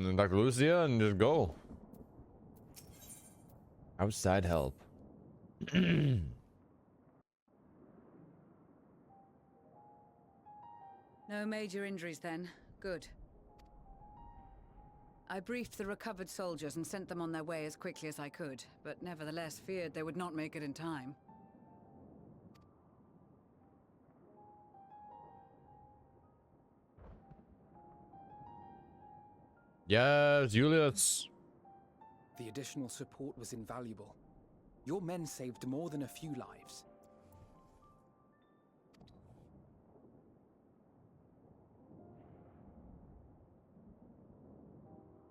Dr. Lucia, and just go. Outside help. No major injuries then. Good. I briefed the recovered soldiers and sent them on their way as quickly as I could, but nevertheless feared they would not make it in time. Yes, Julius. The additional support was invaluable. Your men saved more than a few lives.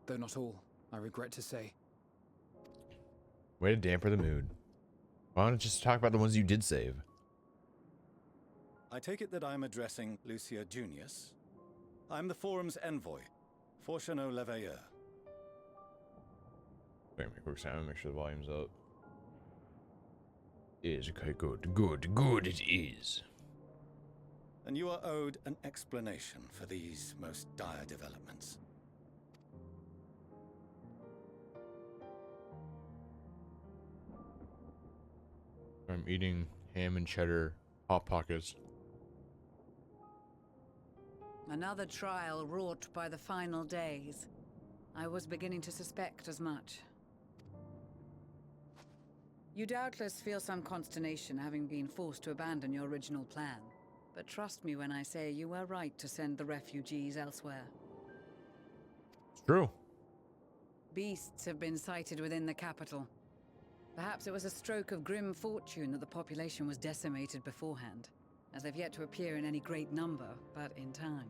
Though not all, I regret to say. Way to damper the mood. Why don't you just talk about the ones you did save? I take it that I'm addressing Lucia Junius. I'm the Forum's envoy, Fortuneau Leveilleur. Wait a quick sound, make sure the volume's up. Is okay, good it is. And you are owed an explanation for these most dire developments. I'm eating ham and cheddar hot pockets. Another trial wrought by the final days. I was beginning to suspect as much. You doubtless feel some consternation having been forced to abandon your original plan. But trust me when I say you were right to send the refugees elsewhere. It's true. Beasts have been sighted within the capital. Perhaps it was a stroke of grim fortune that the population was decimated beforehand, as they've yet to appear in any great number, but in time.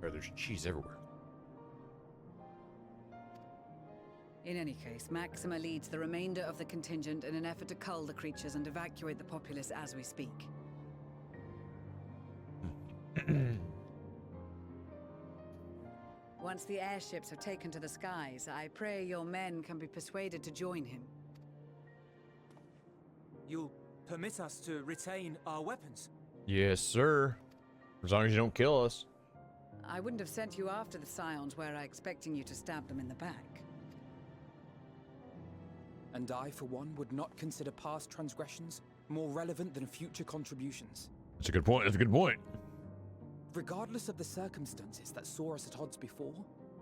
Oh, there's cheese everywhere. In any case, Maxima leads the remainder of the contingent in an effort to cull the creatures and evacuate the populace as we speak. Once the airships have taken to the skies, I pray your men can be persuaded to join him. You'll permit us to retain our weapons? Yes, sir. As long as you don't kill us. I wouldn't have sent you after the Scions were I expecting you to stab them in the back. And I, for one, would not consider past transgressions more relevant than future contributions. That's a good point. That's a good point. Regardless of the circumstances that saw us at odds before,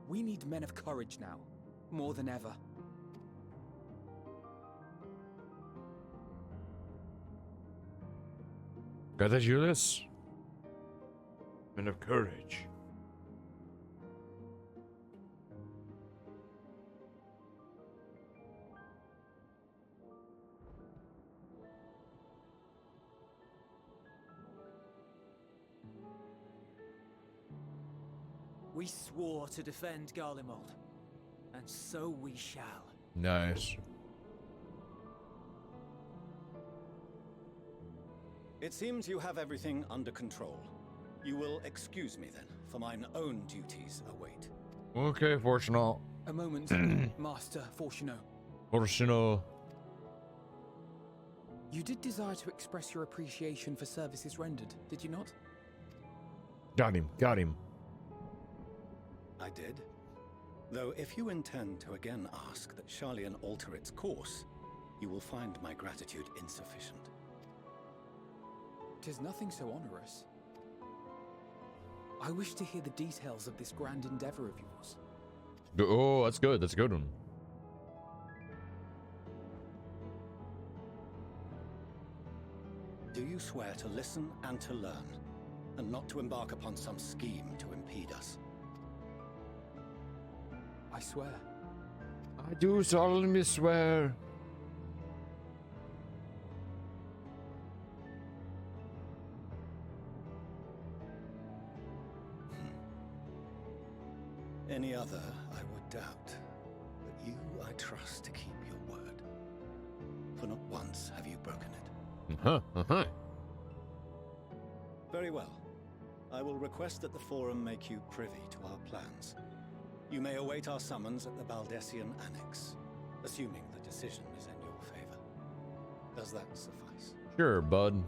we need men of courage now, more than ever. Got that, Julius? Men of courage. We swore to defend Garlemald, and so we shall. Nice. It seems you have everything under control. You will excuse me then, for mine own duties await. Okay, Fortuneau. A moment, Master Fortuneau. Fortuneau. You did desire to express your appreciation for services rendered, did you not? Got him. Got him. I did. Though if you intend to again ask that Charlian alter its course, you will find my gratitude insufficient. 'Tis nothing so onerous. I wish to hear the details of this grand endeavor of yours. Oh, that's good. That's a good one. Do you swear to listen and to learn, and not to embark upon some scheme to impede us? I swear. I do solemnly swear. Any other I would doubt, but you I trust to keep your word. For not once have you broken it. Very well. I will request that the Forum make you privy to our plans. You may await our summons at the Baldessian Annex, assuming the decision is in your favor. Does that suffice? Sure, bud.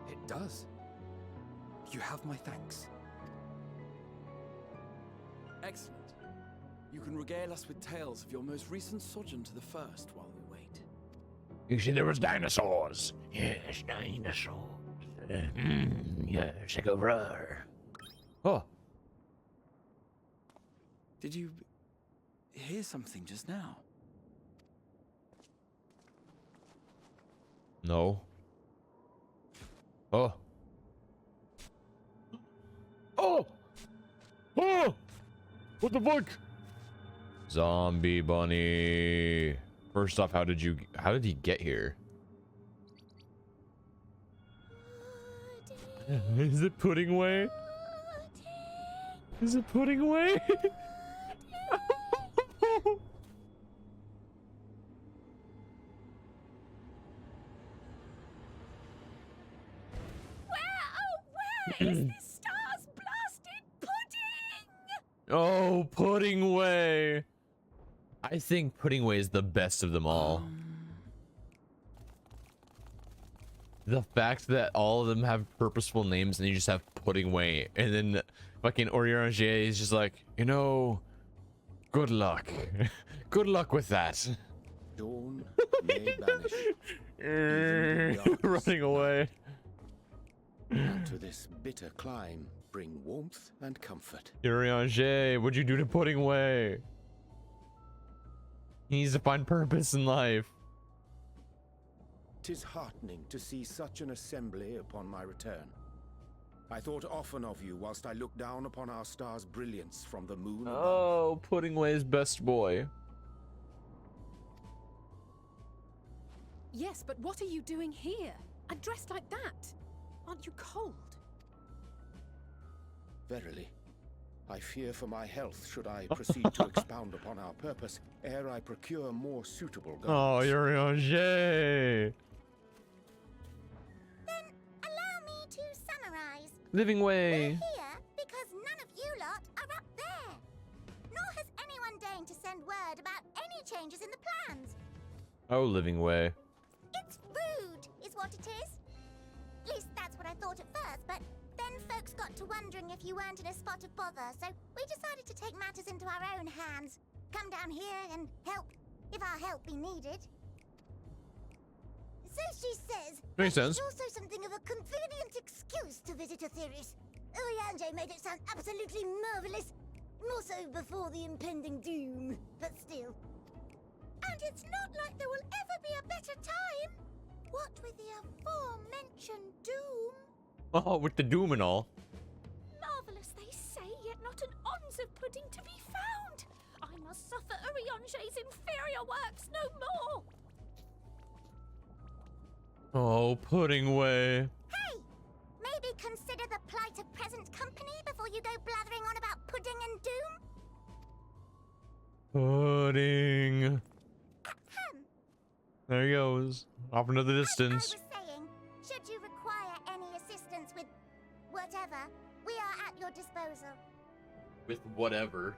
It does. You have my thanks. Excellent. You can regale us with tales of your most recent sojourn to the First while we wait. You see, there was dinosaurs. Yes, dinosaurs. Yes, I go roar. Oh, Did you hear something just now? no. Oh. Oh! Oh! What the fuck? Zombie bunny. First off, how did he get here? Is it pudding way? Is it pudding way? Where is this star's blasted pudding? Oh, pudding way. I think pudding way is the best of them all. The fact that all of them have purposeful names and you just have pudding way, and then fucking Orange is just like, you know, good luck. Good luck with that. Dawn may banish. Even the darkness. Running away. And to this bitter clime bring warmth and comfort. Orange, what'd you do to pudding way? He needs to find purpose in life. 'Tis heartening to see such an assembly upon my return. I thought often of you whilst I looked down upon our star's brilliance from the moon above. Oh, pudding way's best boy. Yes, but what are you doing here? And dressed like that? Aren't you cold? Verily, I fear for my health should I proceed to expound upon our purpose ere I procure more suitable Oh, garments. Orange. Then allow me to summarize. Living way. Here because none of you lot are up there. Nor has anyone deigned to send word about any changes in the plans. Oh, living way. It's rude, is what it is. At least that's what I thought at first, but then folks got to wondering if you weren't in a spot of bother, so we decided to take matters into our own hands. Come down here and help, if our help be needed. So she says. Makes sense. It's also something of a convenient excuse to visit Etheris. Oriange made it sound absolutely marvelous. More so before the impending doom, but still. And it's not like there will ever be a better time. What with the aforementioned doom? Oh, with the doom and all. Marvelous, they say, yet not an ounce of pudding to be found. I must suffer Uriange's inferior works no more. Oh, pudding way. Hey! Maybe consider the plight of present company before you go blathering on about pudding and doom? Pudding. Ahem. There he goes. Off into the As I distance. was saying, should you require any assistance with whatever, we are at your disposal. With whatever.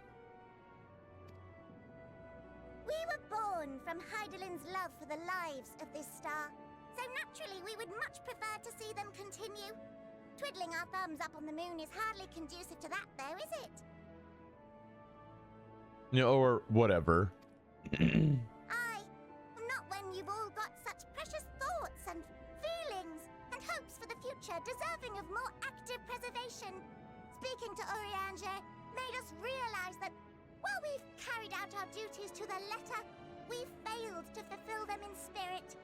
We were born from Heidelin's love for the lives of this star, so naturally we would much prefer to see them continue. Twiddling our thumbs up on the moon is hardly conducive to that, though, is it? You know, or whatever. Aye, not when you've all got such precious thoughts and feelings and hopes for the future deserving of more active preservation. Speaking to Oriange made us realize that while we've carried out our duties to the letter, we've failed to fulfill them in spirit.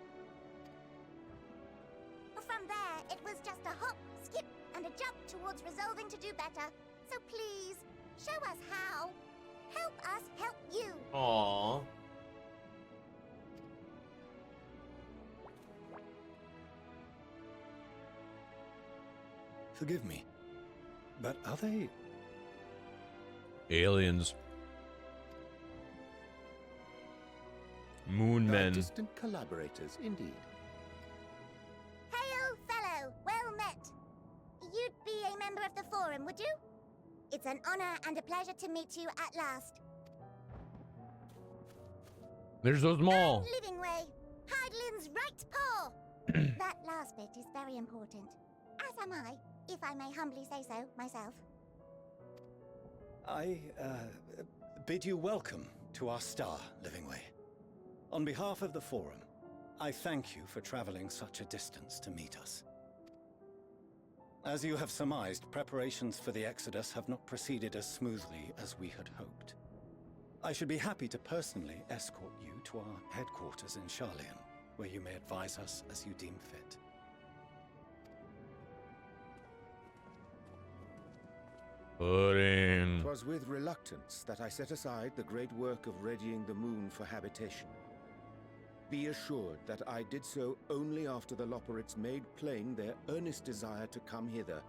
From there, it was just a hop, skip, and a jump towards resolving to do better. So please, show us how. Help us help you. Aww. Forgive me, but are they... Aliens. Moon Our men. distant collaborators, indeed. Hail, fellow, well met. You'd be a member of the Forum, would you? It's an honor and a pleasure to meet you at last. There's those mall. Living way, Heidelin's right paw. That last bit is very important. As am I, if I may humbly say so myself. I bid you welcome to our star, Livingway. On behalf of the Forum, I thank you for traveling such a distance to meet us. As you have surmised, preparations for the Exodus have not proceeded as smoothly as we had hoped. I should be happy to personally escort you to our headquarters in Charlian, where you may advise us as you deem fit. Pudding. 'Twas with reluctance that I set aside the great work of readying the moon for habitation. Be assured that I did so only after the Loperites made plain their earnest desire to come hither,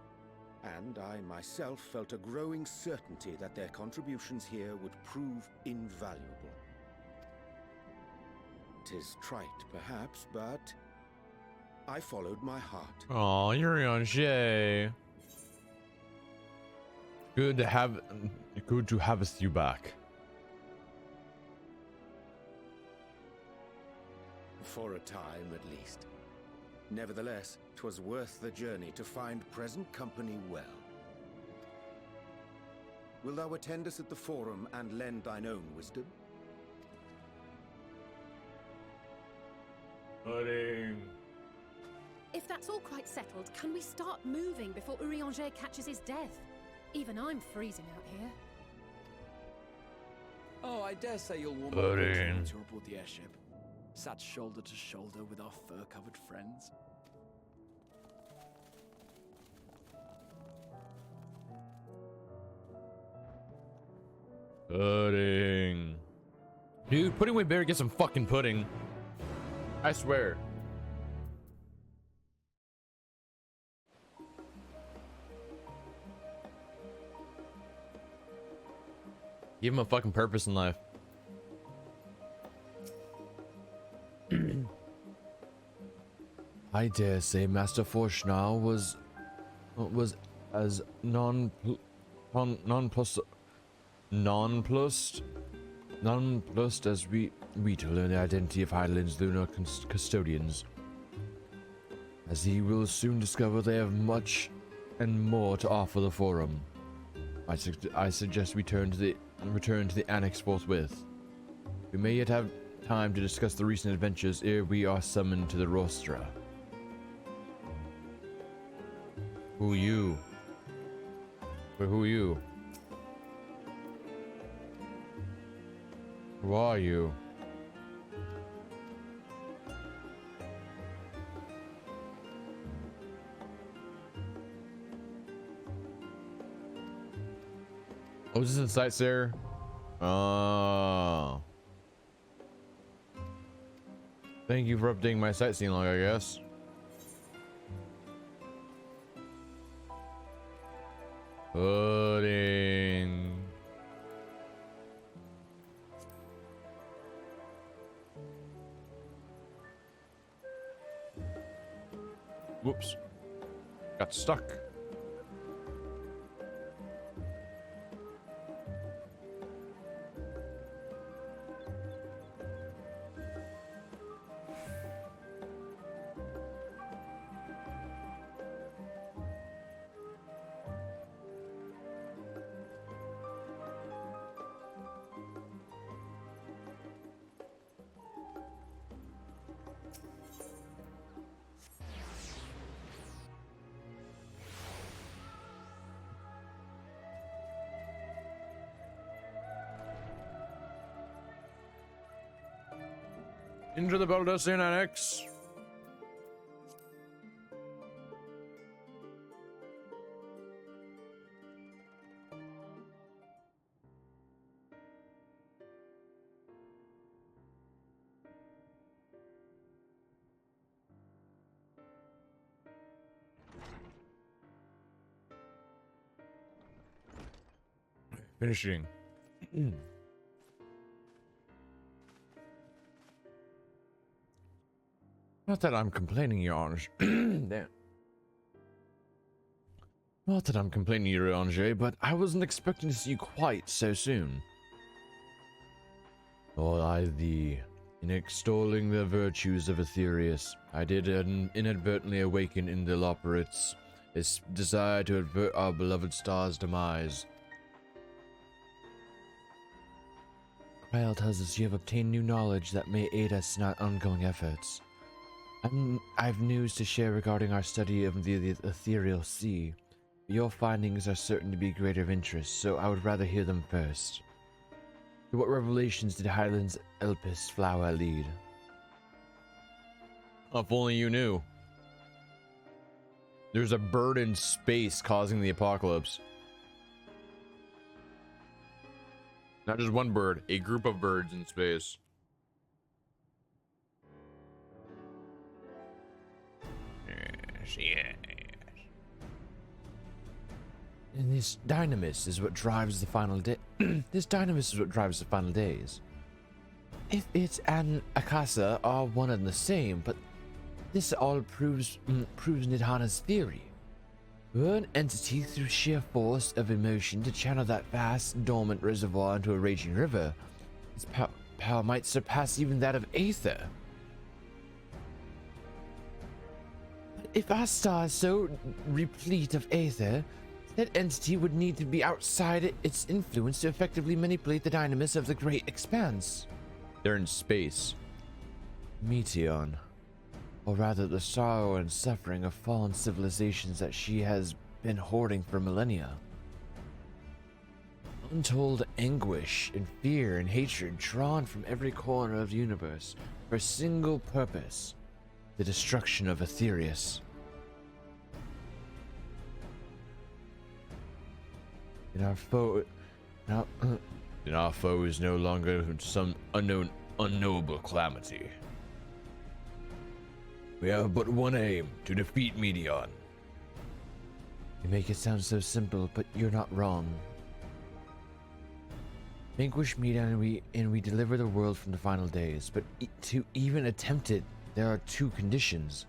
and I myself felt a growing certainty that their contributions here would prove invaluable. 'Tis trite, perhaps, but I followed my heart. Aw, Urianger. Good to have us you back. For a time, at least. Nevertheless, 'twas worth the journey to find present company well. Wilt thou attend us at the Forum and lend thine own wisdom? Pudding. If that's all quite settled, can we start moving before Urianger catches his death? Even I'm freezing out here. Oh, I dare say you'll warm up Pudding. once you're aboard the airship. Sat shoulder to shoulder with our fur-covered friends. Pudding. Dude, Pudding would better get some fucking pudding. I swear. Give him a fucking purpose in life. I dare say Master Forschnau was as nonplussed as we to learn the identity of Heidelin's lunar custodians. As he will soon discover, they have much and more to offer the Forum. I suggest we return to the Annex forthwith. We may yet have time to discuss the recent adventures ere we are summoned to the Rostra. Who are you? But who are you? Who are you? Oh, is this in Sightseer? Oh. Thank you for updating my sightseeing log, I guess. Pudding. Whoops. Got stuck. Into the Baldessian Annex. Finishing. Not that I'm complaining, Your Honor. Damn. Not that I'm complaining, Your Honor, but I wasn't expecting to see you quite so soon. Or in extolling the virtues of Aetherius, I did inadvertently awaken in the Loperites its desire to avert our beloved star's demise. Kyle tells us you have obtained new knowledge that may aid us in our ongoing efforts. I've news to share regarding our study of the ethereal sea. Your findings are certain to be greater of interest, so I would rather hear them first. To what revelations did Highland's Elpis flower lead? If only you knew. There's a bird in space causing the apocalypse. Not just one bird, a group of birds in space. Yes. And this dynamis is what drives the final day. This dynamis is what drives the final days. If it and Akasa are one and the same, but this all proves Nidhana's theory. Were an entity through sheer force of emotion to channel that vast dormant reservoir into a raging river, its power might surpass even that of Aether. But if our star is so replete of Aether, that entity would need to be outside its influence to effectively manipulate the dynamis of the great expanse. They're in space. Meteon. Or rather the sorrow and suffering of fallen civilizations that she has been hoarding for millennia. Untold anguish and fear and hatred drawn from every corner of the universe for a single purpose, the destruction of Aetherius. And our foe is no longer some unknowable calamity. We have but one aim, to defeat Meteon. You make it sound so simple, but you're not wrong. Vanquish Meteon and we deliver the world from the final days, but to even attempt it, there are two conditions.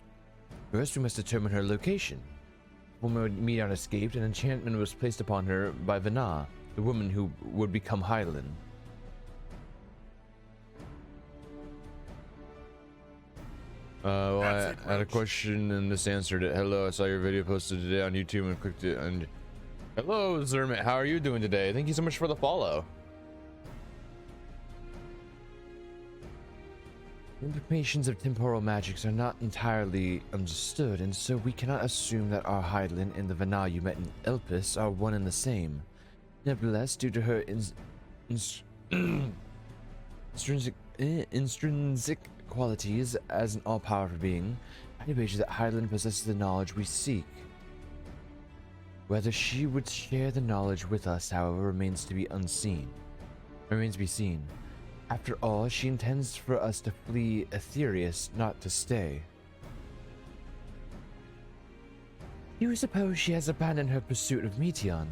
First, we must determine her location. When Meteon escaped, an enchantment was placed upon her by Vana, the woman who would become Hydaelyn. Well, I had a question and this answered it. Hello, I saw your video posted today on YouTube and clicked it. And hello, Zermit, how are you doing today? Thank you so much for the follow. Implications of temporal magics are not entirely understood, and so we cannot assume that our Hydaelyn and the Vana you met in Elpis are one and the same. Nevertheless, due to her intrinsic qualities as an all-powerful being, I wager that Hydaelyn possesses the knowledge we seek. Whether she would share the knowledge with us, however, remains to be seen. After all, she intends for us to flee Aetherius, not to stay. You suppose she has abandoned her pursuit of Meteon?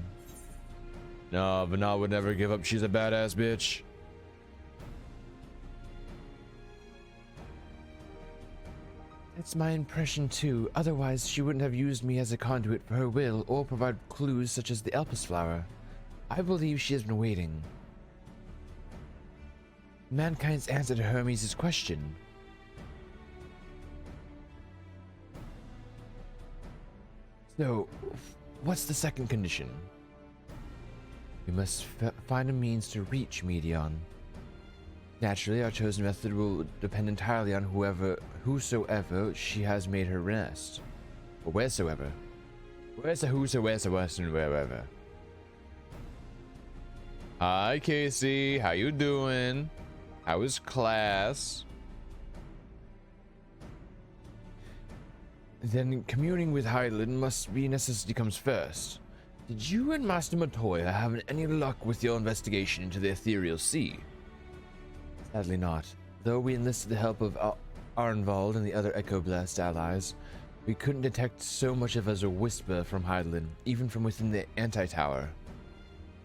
No, Vana would never give up. She's a badass bitch. That's my impression too. Otherwise, she wouldn't have used me as a conduit for her will or provide clues such as the Elpis flower. I believe she has been waiting. Mankind's answer to Hermes' question. So, what's the second condition? We must find a means to reach Meteon. Naturally, our chosen method will depend entirely on whosoever she has made her nest. Or wheresoever. Wherever. Hi, Casey. How you doing? How is class? Then communing with Hydaelyn must be necessity comes first. Did you and Master Matoya have any luck with your investigation into the ethereal sea? Sadly not. Though we enlisted the help of Arnvald and the other Echo-blessed allies, we couldn't detect so much as a whisper from Hydaelyn, even from within the anti-tower.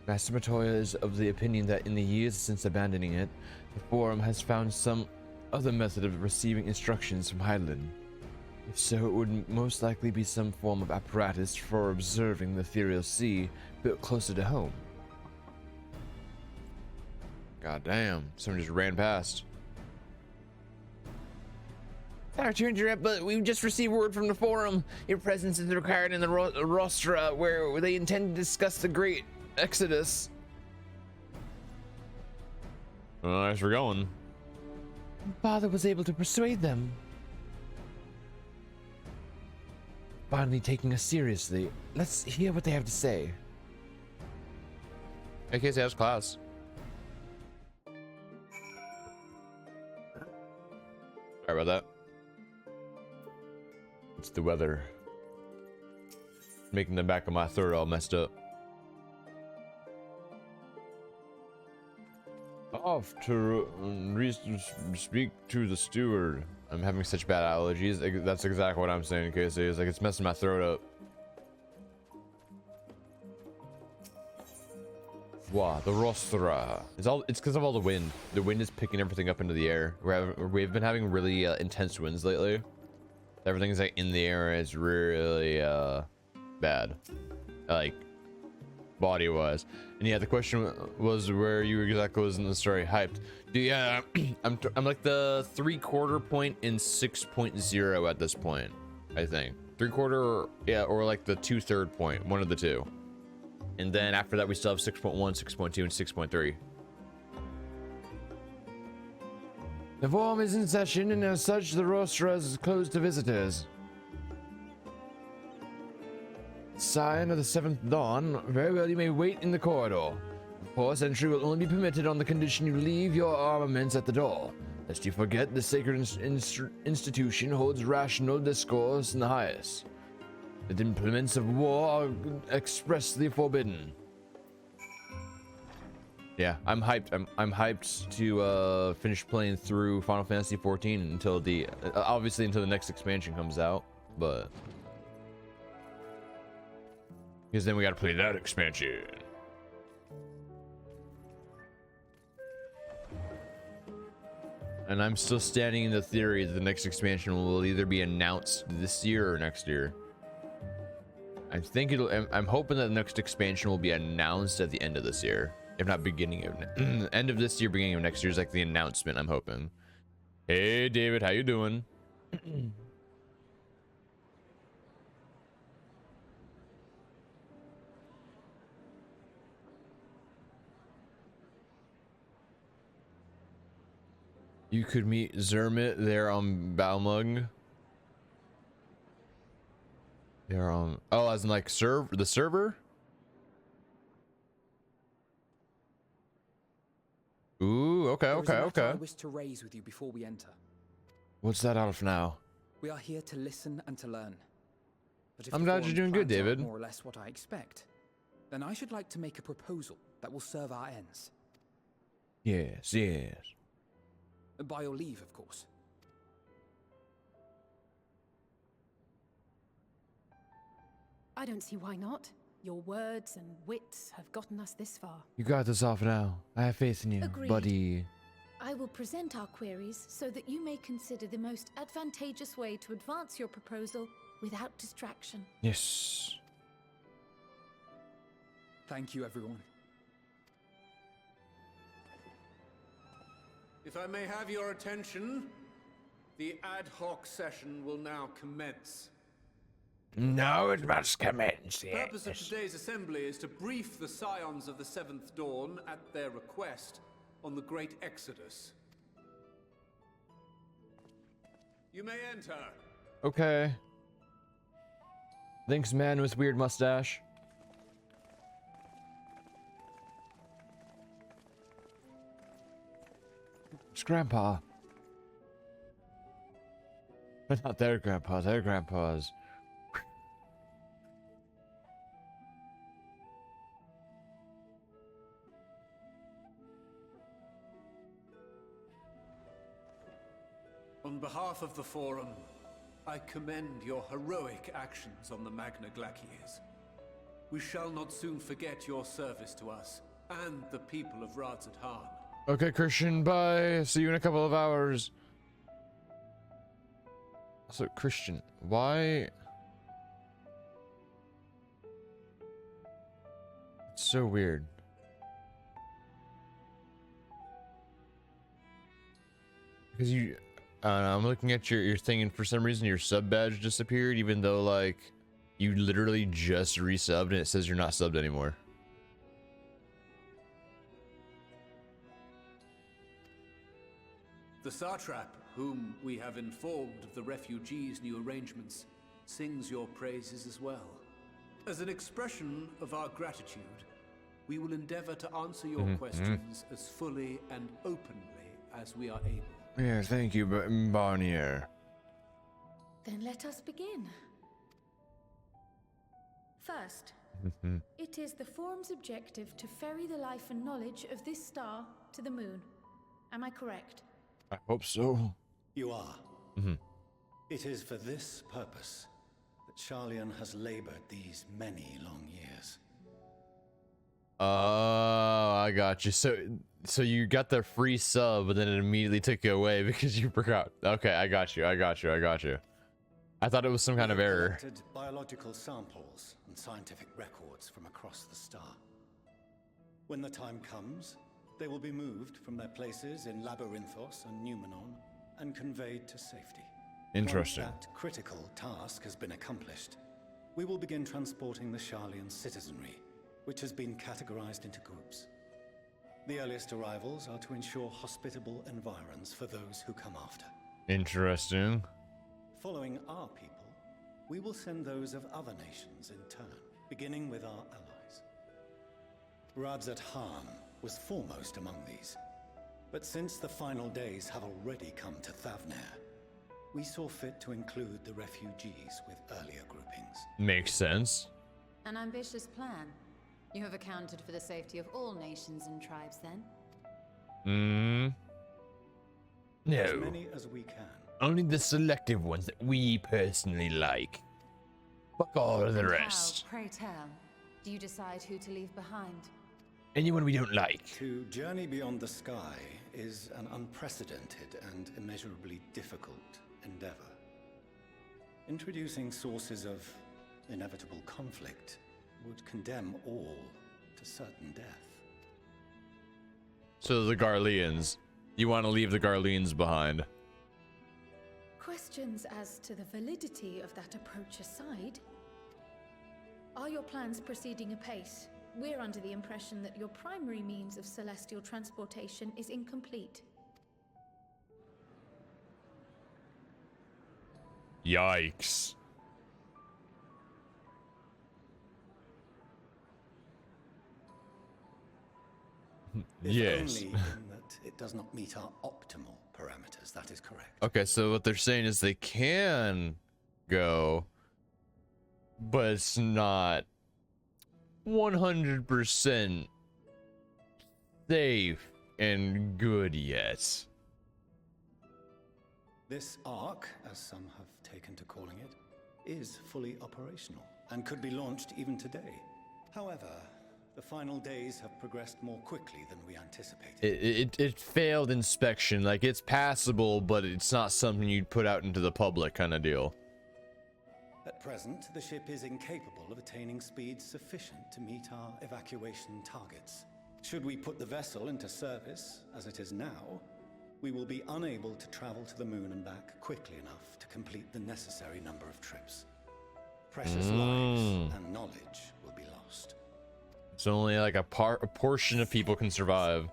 Master Matoya is of the opinion that in the years since abandoning it, the Forum has found some other method of receiving instructions from Hydaelyn. If so, it would most likely be some form of apparatus for observing the ethereal sea built closer to home. God damn, someone just ran past. Sorry to interrupt, but we've just received word from the Forum. Your presence is required in the rostra where they intend to discuss the Great Exodus. Well, as we're going. Father was able to persuade them. Finally taking us seriously. Let's hear what they have to say. In case he has class. Sorry about that. It's the weather. Making the back of my throat all messed up. Off to speak to the steward. I'm having such bad allergies. That's exactly what I'm saying, Casey. It's like it's messing my throat up. Wow, the rostra. It's because of all the wind. The wind is picking everything up into the air. We've been having really intense winds lately. Everything's like in the air. And it's really bad, like body wise. And yeah, the question was where you exactly was in the story. Hyped. Yeah, I'm like the 3/4 point in 6.0 at this point. I think 3/4, yeah, or like the 2/3 point, one of the two. And then after that, we still have 6.1, 6.2, and 6.3. The forum is in session, and as such, the rostra is closed to visitors. Sign of the 7th dawn. Very well, you may wait in the corridor. Of course, entry will only be permitted on the condition you leave your armaments at the door. Lest you forget, the sacred institution holds rational discourse in the highest. The implements of war are expressly forbidden. Yeah, I'm hyped. I'm hyped to finish playing through Final Fantasy 14 until the obviously until the next expansion comes out, but because then we got to play that expansion. And I'm still standing in the theory that the next expansion will either be announced this year or next year. I think I'm hoping that the next expansion will be announced at the end of this year, if not beginning of end of this year, beginning of next year is like the announcement. I'm hoping. Hey, David, how you doing? You could meet Zermit there on Balmung. They're on. Oh, as in like the server. Ooh, okay, okay. I wish to raise with you before we enter. What's that Alf now? We are here to listen and to learn. But if I'm the glad you're forum doing good, plans aren't David. more or less what I expect, then I should like to make a proposal that will serve our ends. Yes, yes. By your leave, of course. I don't see why not. Your words and wits have gotten us this far. You got this off now. I have faith in you, Agreed. buddy. I will present our queries so that you may consider the most advantageous way to advance your proposal without distraction. Yes. Thank you, everyone. If I may have your attention, the ad hoc session will now commence. Now it must commence, The purpose of today's assembly is to brief the Scions of the Seventh Dawn at their request on the Great Exodus. You may enter. Okay. Thanks, man with weird mustache. It's Grandpa. But not their grandpa, their grandpa's. On behalf of the Forum, I commend your heroic actions on the Magna Glaciers. We shall not soon forget your service to us and the people of Radzat-Han. Okay, Christian, bye. See you in a couple of hours. Also, Christian, why? It's so weird. Because you, I don't know, I'm looking at your thing, and for some reason your sub badge disappeared, even though like you literally just resubbed and it says you're not subbed anymore. The satrap, whom we have informed of the refugees' new arrangements, sings your praises as well. As an expression of our gratitude, we will endeavor to answer your questions as fully and openly as we are able. Yeah, thank you, Barnier. Then let us begin. First, it is the Forum's objective to ferry the life and knowledge of this star to the moon. Am I correct? I hope so. You are. It is for this purpose that Charlian has labored these many long years. Oh, I got you. So you got the free sub, but then it immediately took you away because you forgot. Okay, I got you. I thought it was some kind of error. Collected biological samples and scientific records from across the star. When the time comes, they will be moved from their places in Labyrinthos and Numenon and conveyed to safety. Interesting. Once that critical task has been accomplished, we will begin transporting the Charlian citizenry, which has been categorized into groups. The earliest arrivals are to ensure hospitable environs for those who come after. Interesting. Following our people, we will send those of other nations in turn, beginning with our allies. Radzat Han was foremost among these, but since the final days have already come to Thavnair, we saw fit to include the refugees with earlier groupings. Makes sense. An ambitious plan. You have accounted for the safety of all nations and tribes, then? As No. many as we can. Only the selective ones that we personally like. Fuck all of the rest. How, pray tell, do you decide who to leave behind? Anyone we don't like. To journey beyond the sky is an unprecedented and immeasurably difficult endeavor. Introducing sources of inevitable conflict would condemn all to certain death. So the Garleans. You want to leave the Garleans behind. Questions as to the validity of that approach aside, are your plans proceeding apace? We're under the impression that your primary means of celestial transportation is incomplete. Yikes. Yes. Only in that it does not meet our optimal parameters, that is correct. Okay, so what they're saying is they can go, but it's not 100% safe and good yet. This arc, as some have taken to calling it, is fully operational and could be launched even today. However, the final days have progressed more quickly than we anticipated. It failed inspection. Like, it's passable, but it's not something you'd put out into the public kind of deal. At present, the ship is incapable of attaining speeds sufficient to meet our evacuation targets. Should we put the vessel into service, as it is now, we will be unable to travel to the moon and back quickly enough to complete the necessary number of trips. Precious lives and knowledge will be lost. It's only like a portion of people can survive.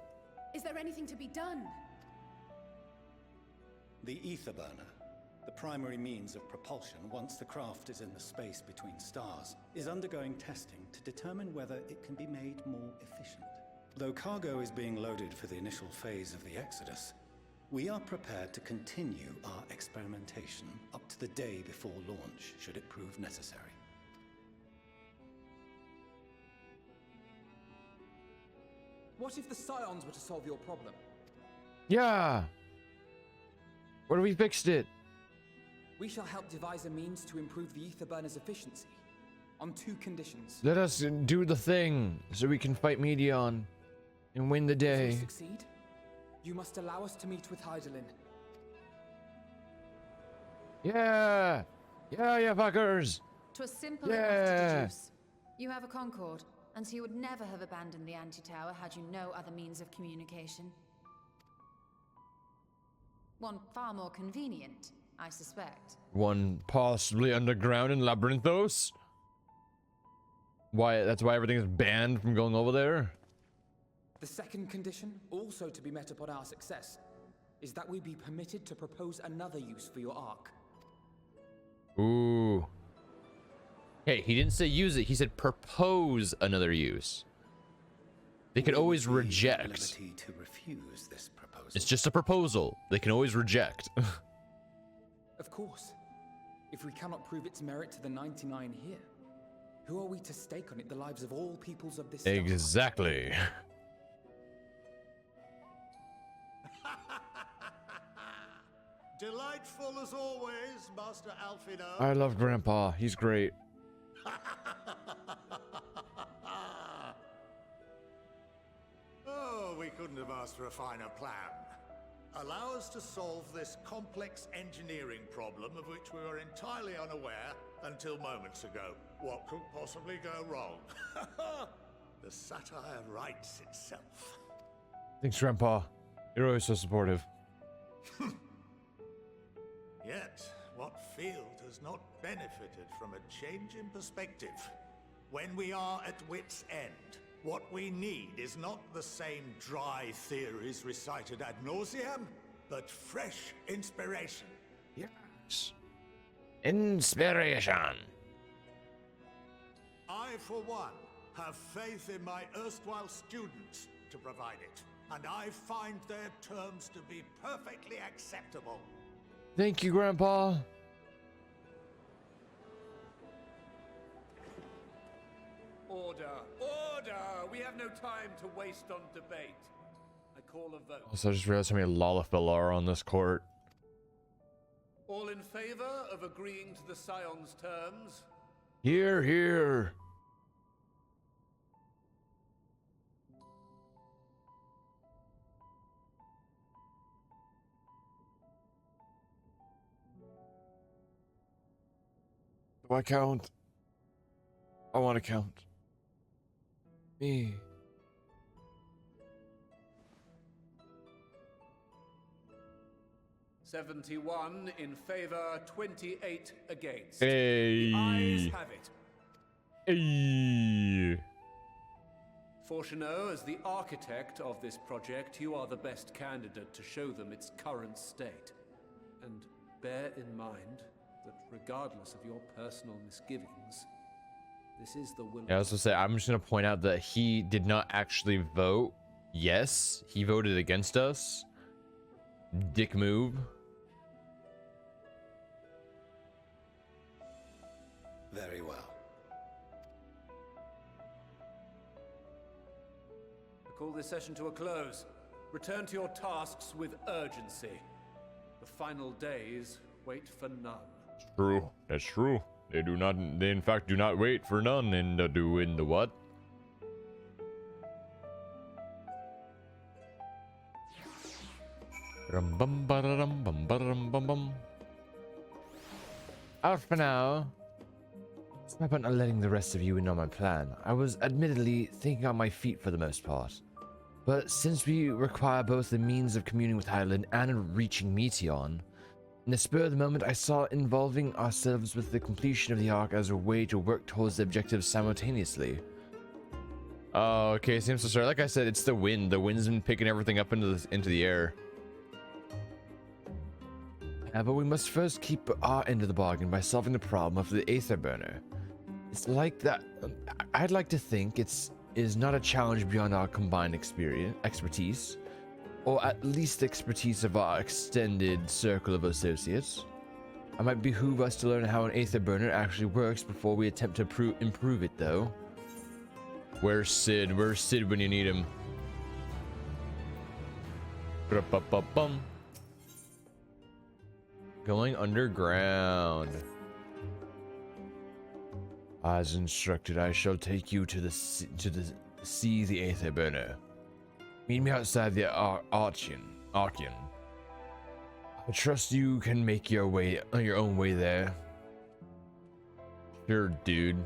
Is there anything to be done? The ether burner, the primary means of propulsion once the craft is in the space between stars, is undergoing testing to determine whether it can be made more efficient. Though cargo is being loaded for the initial phase of the Exodus, we are prepared to continue our experimentation up to the day before launch, should it prove necessary. What if the Scions were to solve your problem? Yeah. What if we fixed it? We shall help devise a means to improve the ether burner's efficiency. On 2 conditions. Let us do the thing so we can fight Medion and win the If day. we succeed, you must allow us to meet with Hydaelyn. Yeah. Yeah, you fuckers. 'Twas simple enough to deduce. You have a Concord, and so you would never have abandoned the anti-tower had you no other means of communication. One far more convenient, I suspect. One possibly underground in Labyrinthos. That's why everything is banned from going over there. The second condition, also to be met upon our success, is that we be permitted to propose another use for your ark. Ooh. Hey, he didn't say use it. He said propose another use. They can always reject. To refuse this proposal. It's just a proposal. They can always reject. Of course. If we cannot prove its merit to the 99 here, who are we to stake on it the lives of all peoples of this star? Exactly. Delightful as always, Master Alfino. I love Grandpa. He's great. Oh, we couldn't have asked for a finer plan. Allow us to solve this complex engineering problem of which we were entirely unaware until moments ago. What could possibly go wrong? The satire writes itself. Thanks, Grandpa. You're always so supportive. Yet, what field has not benefited from a change in perspective? When we are at wit's end, what we need is not the same dry theories recited ad nauseam, but fresh inspiration. Yes. Inspiration. I, for one, have faith in my erstwhile students to provide it, and I find their terms to be perfectly acceptable. Thank you, Grandpa. Order! Order! We have no time to waste on debate. I call a vote. Also, I just realized how many Lollapalooza are on this court. All in favor of agreeing to the Scion's terms? Here, here. Do I count? I want to count. Me. "71 in favor, 28 against. Hey. The ayes have it. Hey. Fortuneau, as the architect of this project, you are the best candidate to show them its current state. And bear in mind that regardless of your personal misgivings, this is the will. Yeah, I was gonna say, I'm just gonna point out that he did not actually vote yes. He voted against us. Dick move. Very well. I call this session to a close. Return to your tasks with urgency. The final days wait for none. True. That's true. They do not. They in fact do not wait for none in the what? Out for now. Sorry about not letting the rest of you in on my plan. I was admittedly thinking on my feet for the most part. But since we require both the means of communing with Hyland and reaching Meteon, in the spur of the moment I saw involving ourselves with the completion of the Ark as a way to work towards the objectives simultaneously. Oh, okay, seems so sorry. Like I said, it's the wind. The wind's been picking everything up into the air. But we must first keep our end of the bargain by solving the problem of the Aether Burner. It's like that. I'd like to think is not a challenge beyond our combined expertise, or at least the expertise of our extended circle of associates. It might behoove us to learn how an Aether Burner actually works before we attempt to improve it, though. Where's Sid? Where's Sid when you need him? Ba-ba-ba-bum. Going underground. As instructed, I shall take you to the sea the Aether Burner. Meet me outside the Archean. I trust you can make your own way there. Sure, dude.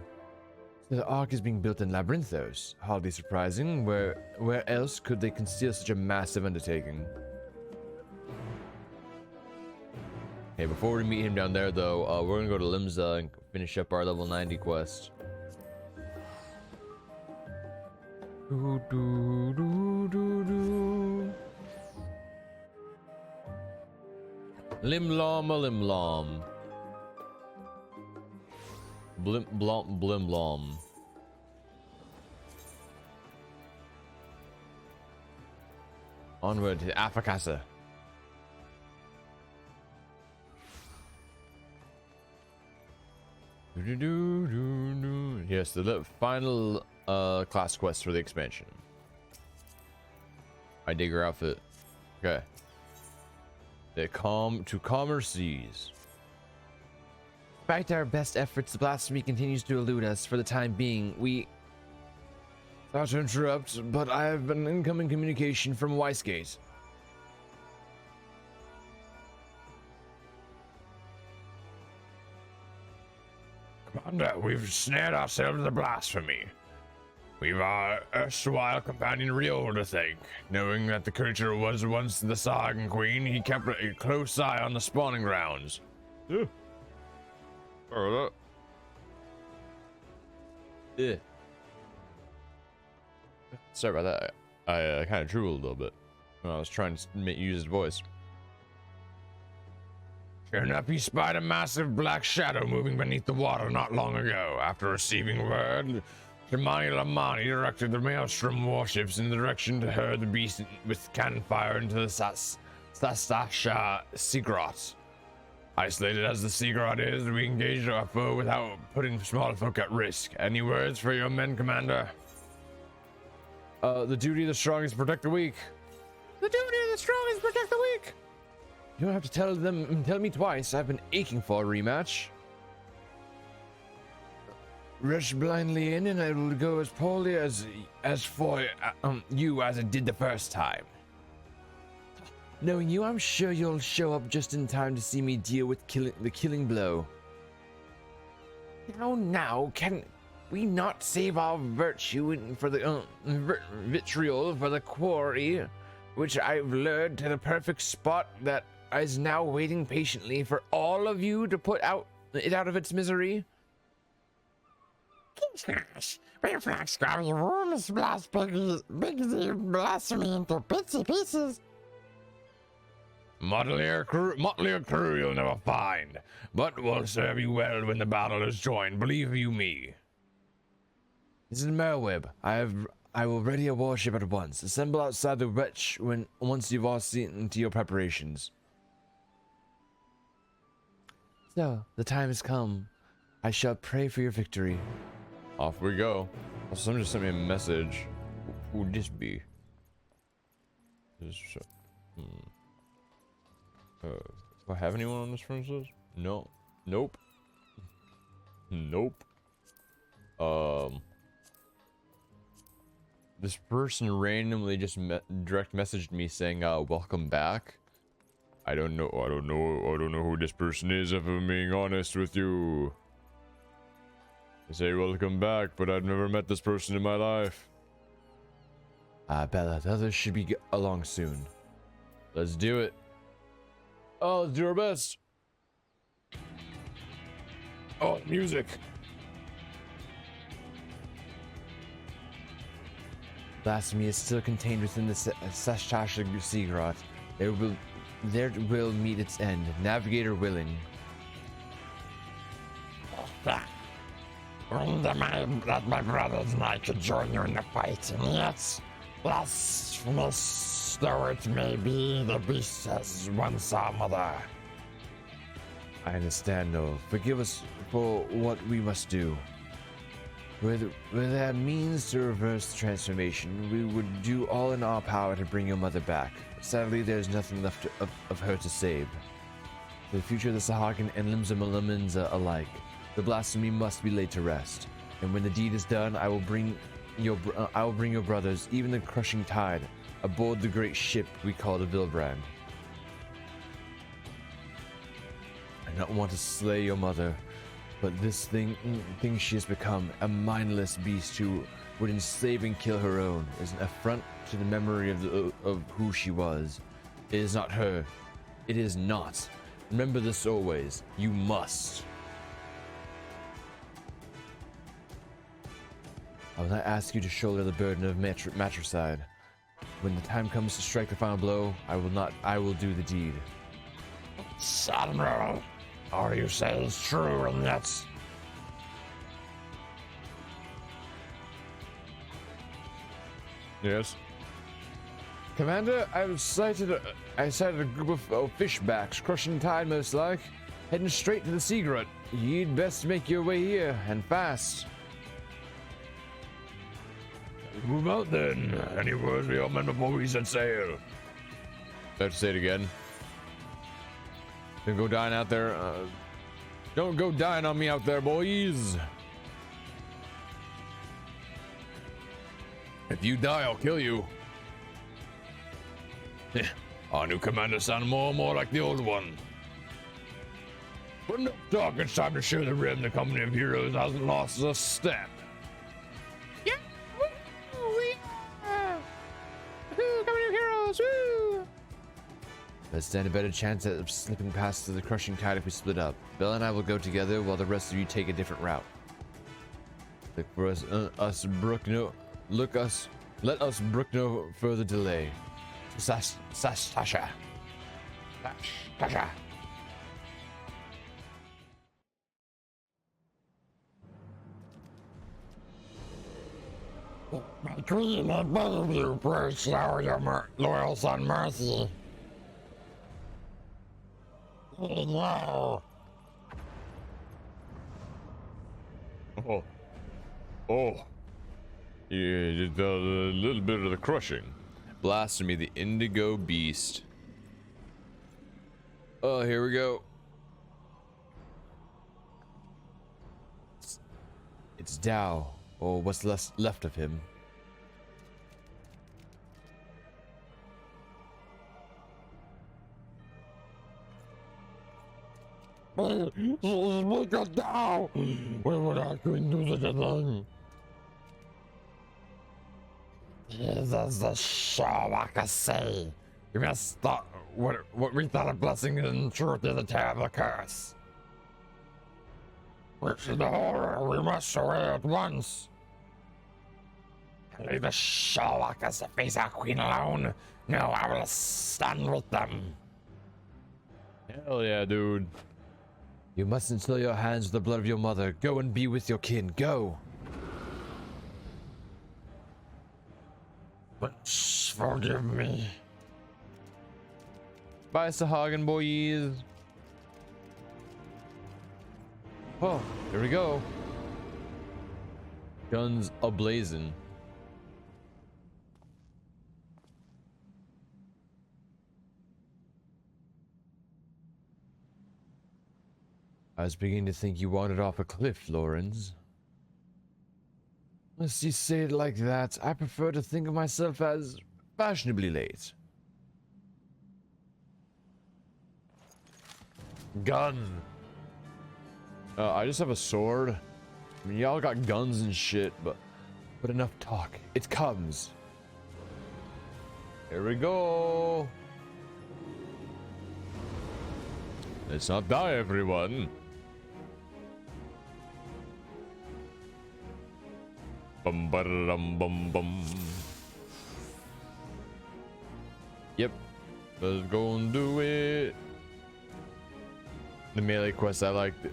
So the Ark is being built in Labyrinthos. Hardly surprising. Where else could they conceal such a massive undertaking? Okay, before we meet him down there, though, we're gonna go to Limsa and finish up our level 90 quest. Lim lom a lim lom. Blim blom blim blom. Onward to Afakasa. Yes, the final class quest for the expansion. I dig her outfit. Okay. To calmer seas. Despite our best efforts, the blasphemy continues to elude us. For the time being, we... Sorry to interrupt, but I have an incoming communication from Weissgate. Commander, we've snared ourselves the blasphemy. We've our erstwhile companion Rio to thank. Knowing that the creature was once the Sagan Queen, he kept a close eye on the spawning grounds. Yeah. Yeah. Sorry about that. I kind of drooled a little bit when I was trying to use his voice. Sure enough, he spied a massive black shadow moving beneath the water not long ago. After receiving word, Shimani Lamani directed the Maelstrom warships in the direction to herd the beast with cannon fire into the Sastasha Seagrot. Isolated as the Seagrot is, we engaged our foe without putting small folk at risk. Any words for your men, Commander? The duty of the strong is to protect the weak. The duty of the strong is to protect the weak. You don't have to tell me twice. I've been aching for a rematch. Rush blindly in, and I will go as poorly as for you as it did the first time. Knowing you, I'm sure you'll show up just in time to see me deal with the killing blow. Now, can we not save our virtue for the vitriol for the quarry, which I've lured to the perfect spot that is now waiting patiently for all of you to put it out of its misery? Reflex your rules blast Bigsy blasphemy into bitsy pieces. Motley crew you'll never find, but will serve you well when the battle is joined, believe you me. This is Merweb. I will ready a warship at once. Assemble outside the wretch once you've all seen to your preparations. So, the time has come. I shall pray for your victory. Off we go. Also, someone just sent me a message. Who would this be? Do I have anyone on this friends list? No. Nope. Nope. This person randomly just direct messaged me saying, welcome back. I don't know who this person is, if I'm being honest with you. They say welcome back, but I've never met this person in my life. Bella, the others should be along soon. Let's do it. Oh, let's do our best. Oh, music. Blasphemy is still contained within the Sashtasha Seagrot. There will meet its end, navigator willing. That my brothers and I could join you in the fight, and yet, blasphemous though it may be, the beast has once our mother. I understand, Noel. Forgive us for what we must do. Were there means to reverse the transformation, we would do all in our power to bring your mother back. Sadly, there's nothing left of her to save. For the future of the Sahagan and Limsa Malaminza alike, the blasphemy must be laid to rest. And when the deed is done, I will bring your brothers, even the crushing tide, aboard the great ship we call the Vilbrand. I don't want to slay your mother, but this thing she has become, a mindless beast who would enslave and kill her own, is an affront to the memory of who she was. It is not her. It is not. Remember this always. You must. I will not ask you to shoulder the burden of matricide. When the time comes to strike the final blow, I will do the deed. Admiral, all you say is true, and that's... Yes. Commander, I sighted a group of fishbacks crushing tide most like, heading straight to the sea grot. You'd best make your way here, and fast. Move out then. Any words for your men before we set sail? I have to say it again. Don't go dying out there. Don't go dying on me out there, boys. If you die, I'll kill you. Our new commander sounded more and more like the old one. But no talk, it's time to share the rim. The company of heroes hasn't lost a step. Yeah! Woo! We are! Woo! Company of heroes! Woo! Let's stand a better chance at slipping past to the crushing tide if we split up. Bella and I will go together while the rest of you take a different route. Look for us, brook no. Let us brook no further delay. Tasha. My queen, I beg you, pray shower your loyal son mercy. No. Oh. Oh. You did a little bit of the crushing. Blasphemy, the indigo beast. Oh, here we go. It's Dao, or what's left of him. Make us down! Why would our queen do such a thing? As the Shawaka say, we must stop what we thought a blessing in truth is a terrible curse. Which is the horror we must away at once. Leave the Shawakas to face our queen alone. No, I will stand with them. Hell yeah, dude. You mustn't soil your hands with the blood of your mother. Go and be with your kin. Go. But forgive me. Bye, Sahagin boys. Oh, here we go. Guns ablazing. I was beginning to think you wandered off a cliff, Lawrence. Unless you say it like that, I prefer to think of myself as fashionably late. Gun. I just have a sword. I mean, y'all got guns and shit, but enough talk. It comes. Here we go. Let's not die, everyone. Bum bum bum bum. Yep. Let's go and do it. The melee quest I liked.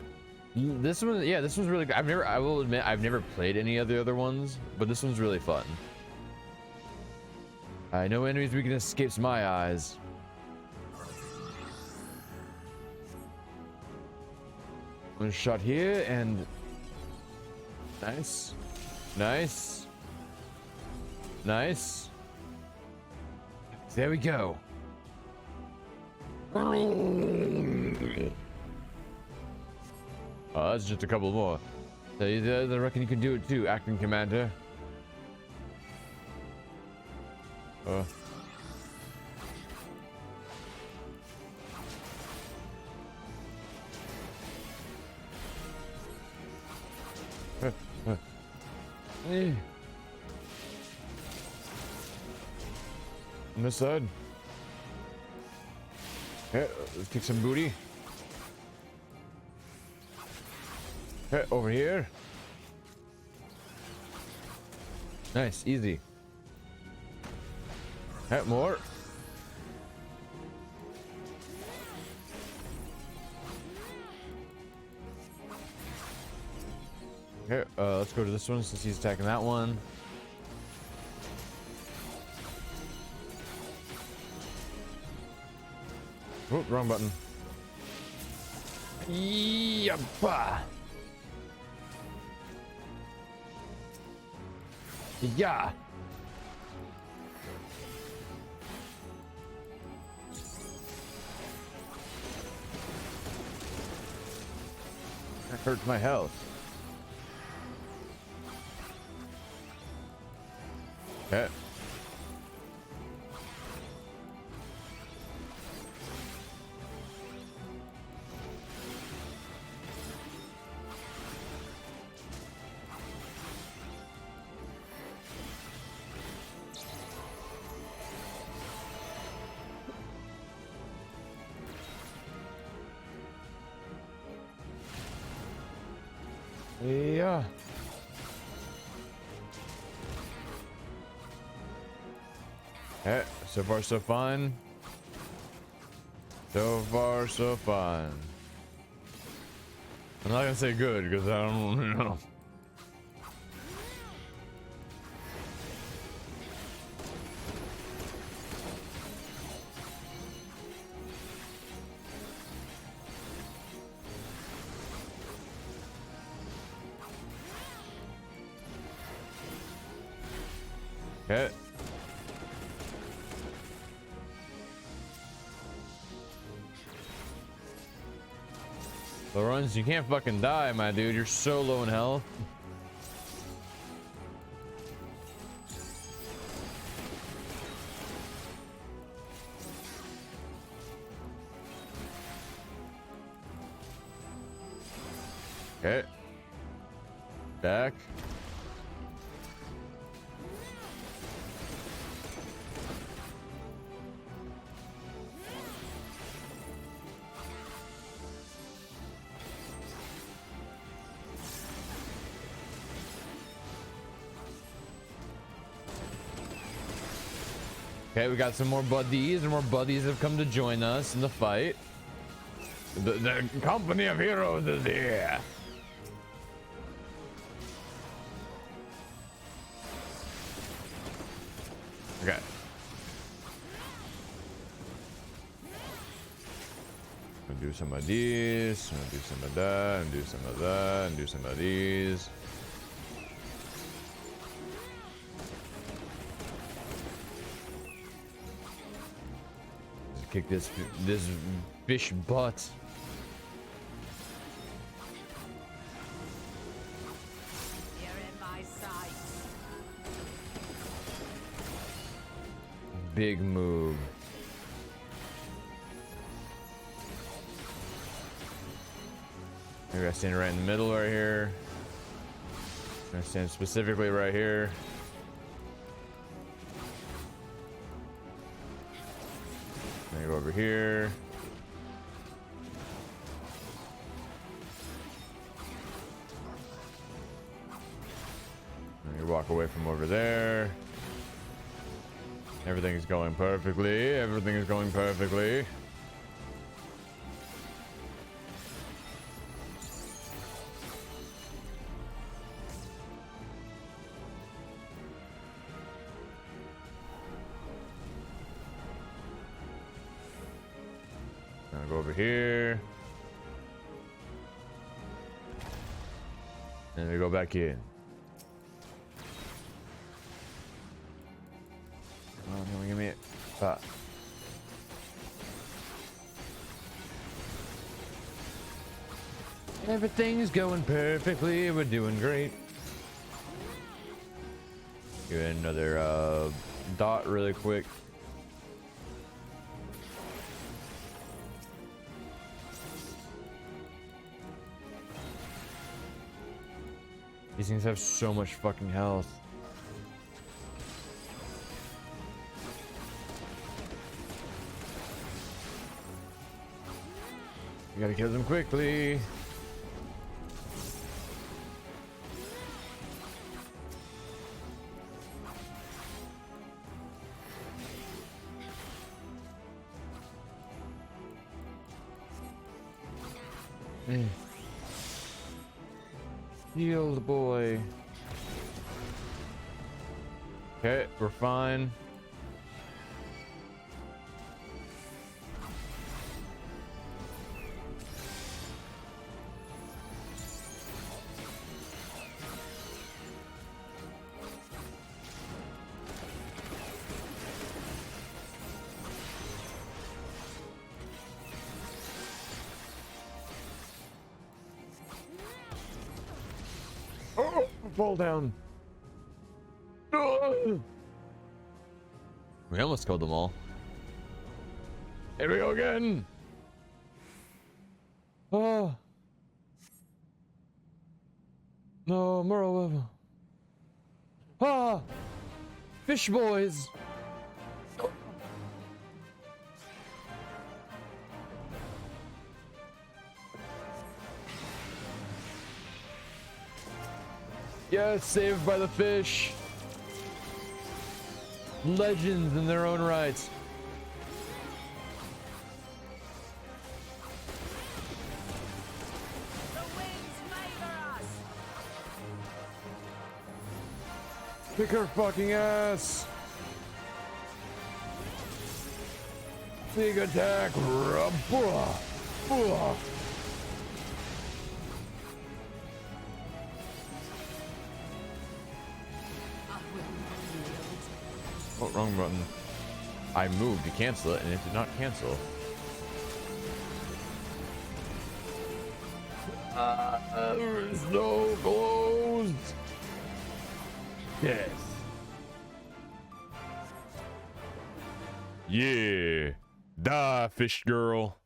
This one, yeah, this one's really good. I will admit, I've never played any of the other ones, but this one's really fun. No enemy's weakness escapes my eyes. One shot here and nice. Nice. Nice. There we go. Oh, that's just a couple more. So I reckon you can do it too, acting commander. Hey. On this side. Okay, let's kick some booty. Okay, over here. Nice, easy. Okay, more. Okay, let's go to this one since he's attacking that one. Oh, wrong button. Yabba. Yeah. That hurts my health. Okay. Yeah. Okay, so far so fun. So far so fun. I'm not gonna say good because I don't know. Okay. Lawrence, you can't fucking die, my dude. You're so low in health. Okay. Back. Okay, we got some more buddies, and more buddies have come to join us in the fight. The company of heroes is here. Okay. I'm gonna do some of these, I'm gonna do some of that, and do some of that, and do some of these. Kick this fish butt. You're in my sight. Big move. Maybe I stand right in the middle right here. I stand specifically right here. Go over here. And you walk away from over there. Everything is going perfectly. Everything is going perfectly. Go over here. And we go back in. Oh, no, give me it. Everything's going perfectly. We're doing great. Give it another dot really quick. These things have so much fucking health. You gotta kill them quickly. Shield boy. Okay, we're fine. Oh, fall down. We almost killed them all. Here we go again. Oh. No, Merle. Ah. Fish boys. Yes, saved by the fish. Legends in their own right. Kick her fucking ass. Big attack. Oh, wrong button. I moved to cancel it and it did not cancel. There's no closed. Yes. Yeah. Die, fish girl.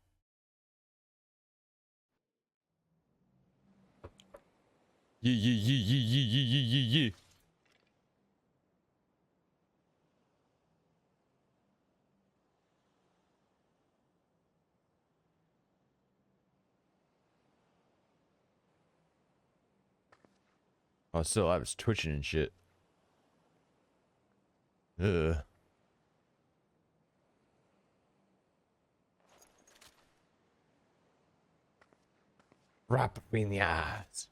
Yeah. Oh, still, I was twitching and shit. Ugh. Right between the eyes.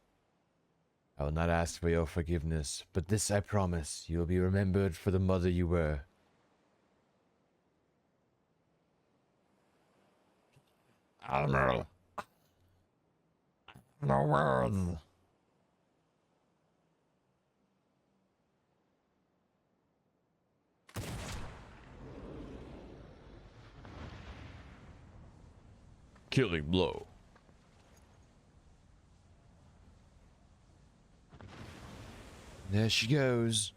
I will not ask for your forgiveness, but this I promise, you will be remembered for the mother you were. Admiral. No words. Killing blow. There she goes,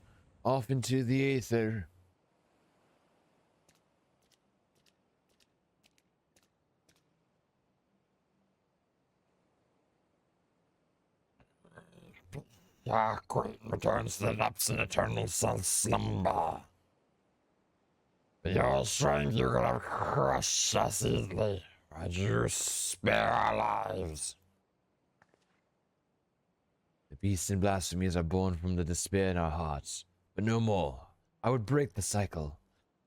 off into the aether. Your queen returns to the depths in eternal slumber. Your strength you could have crushed us easily, but you spare our lives. The beasts and blasphemies are born from the despair in our hearts, but no more. I would break the cycle.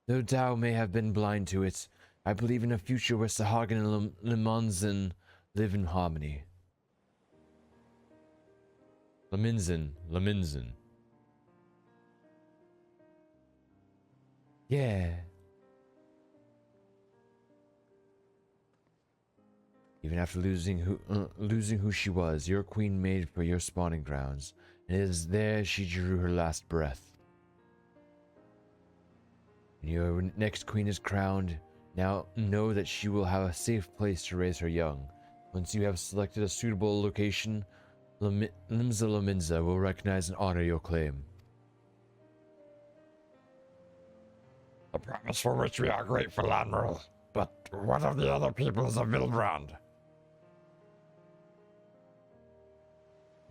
Though Tao may have been blind to it, I believe in a future where Sahagin and Limonzin live in harmony. Laminzin. Yeah. Even after losing who she was, your queen made for your spawning grounds, and it is there she drew her last breath. When your next queen is crowned, now know that she will have a safe place to raise her young. Once you have selected a suitable location, Laminza will recognize and honor your claim. A promise for which we are grateful, Admiral. But what of the other peoples of Vilbrand?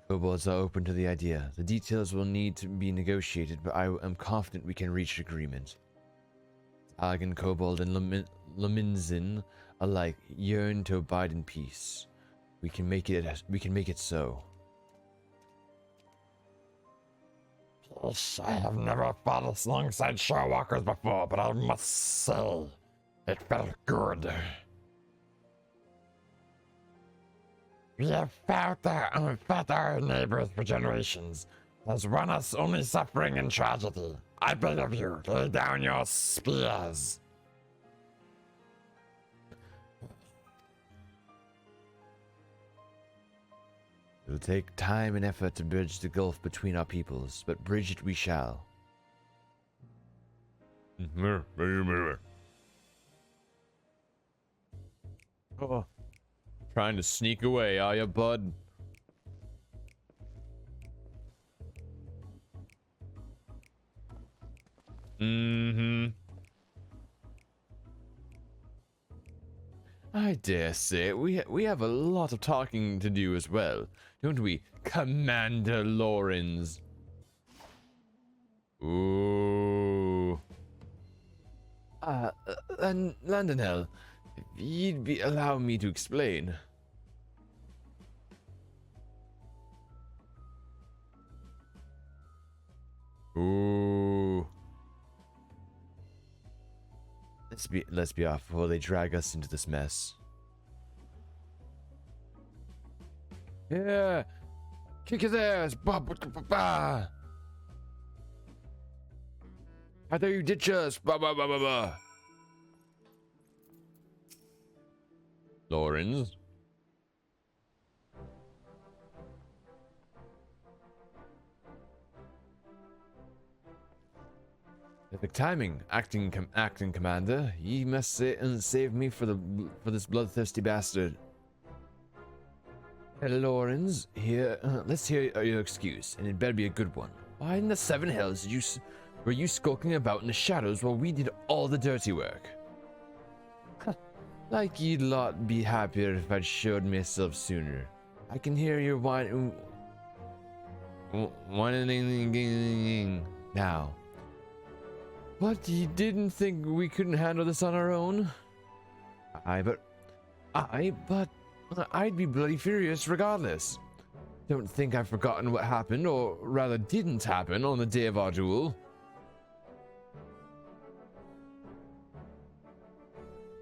Kobolds are open to the idea. The details will need to be negotiated, but I am confident we can reach agreement. Hagen, Kobold, and Laminzin alike yearn to abide in peace. We can make it so. I have never fought alongside Shawwalkers before, but I must say, it felt good. We have fought our neighbors for generations. There's one us only suffering and tragedy. I beg of you, lay down your spears. It'll take time and effort to bridge the gulf between our peoples, but bridge it we shall. Oh, trying to sneak away, are ya, bud? I dare say we have a lot of talking to do as well, don't we, Commander Lawrence? Ooh. And Landonell, if you'd allow me to explain. Ooh. Let's be off before they drag us into this mess. Yeah, kick his ass. Ba, ba, ba, ba. I thought you ditch us. Ba, ba, ba, ba, ba. Lawrence. Perfect timing, acting commander. Ye must save me for this bloodthirsty bastard. Lawrence, here. Let's hear your excuse, and it better be a good one. Why in the seven hells were you skulking about in the shadows while we did all the dirty work? Like you'd lot be happier if I'd showed myself sooner. I can hear your whining now. What, you didn't think we couldn't handle this on our own? But I'd be bloody furious regardless. Don't think I've forgotten what happened, or rather didn't happen, on the day of our duel.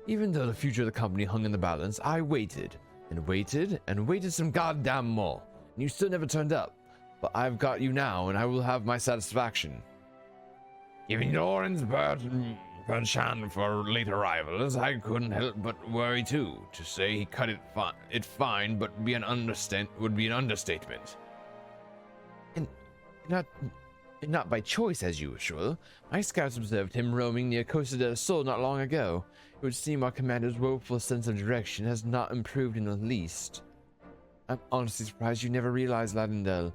Even though the future of the company hung in the balance, I waited, and waited, and waited some goddamn more, and you still never turned up. But I've got you now, and I will have my satisfaction. Giving Lawrence Bertrand for late arrivals, I couldn't help but worry too. To say he cut it fine, but would be an understatement. And not by choice, as usual. My scouts observed him roaming near Costa del Sol not long ago. It would seem our commander's woeful sense of direction has not improved in the least. I'm honestly surprised you never realized, Ladendel,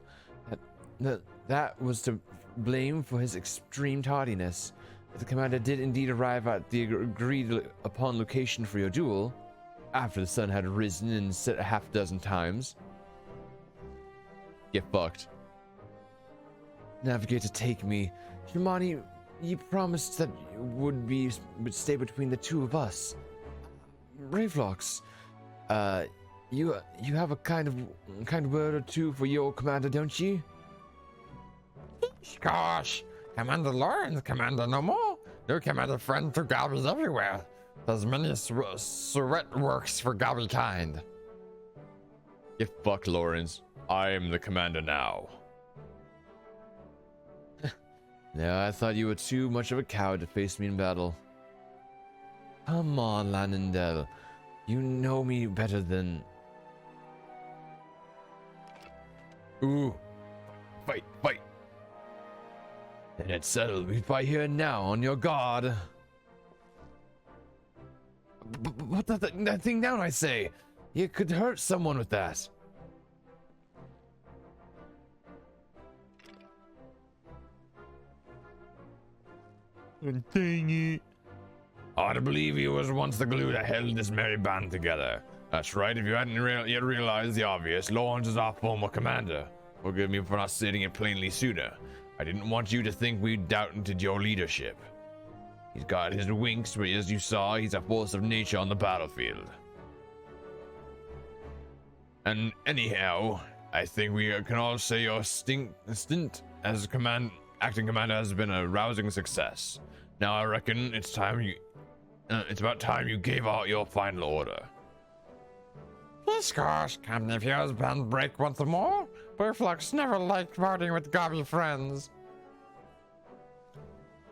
that was to blame for his extreme tardiness. If the commander did indeed arrive at the agreed upon location for your duel, after the sun had risen and set a half dozen times. Get fucked. Navigator, take me. Shimani, you promised that would stay between the two of us. Bravelocks, you have a kind word or two for your commander, don't you? Gosh, Commander Lawrence, Commander no more. Your commander friend to Gabi's everywhere. There's many surrette works for Gabi kind. Get fucked, Lawrence. I am the commander now. No, I thought you were too much of a coward to face me in battle. Come on, Lanendel. You know me better than... Ooh. Fight, fight. Then it's settled. We fight here now, on your guard. Put that thing down, I say. You could hurt someone with that. Dang it. Hard to believe he was once the glue that held this merry band together. That's right, if you hadn't yet realized the obvious, Lawrence is our former commander. Forgive me for not stating it plainly sooner. I didn't want you to think we doubted your leadership. He's got his winks, but as you saw, he's a force of nature on the battlefield. And anyhow, I think we can all say your stint as acting commander has been a rousing success. Now I reckon it's about time you gave out your final order. This gosh, company of yours band break once more? Burflux never liked partying with gobby friends.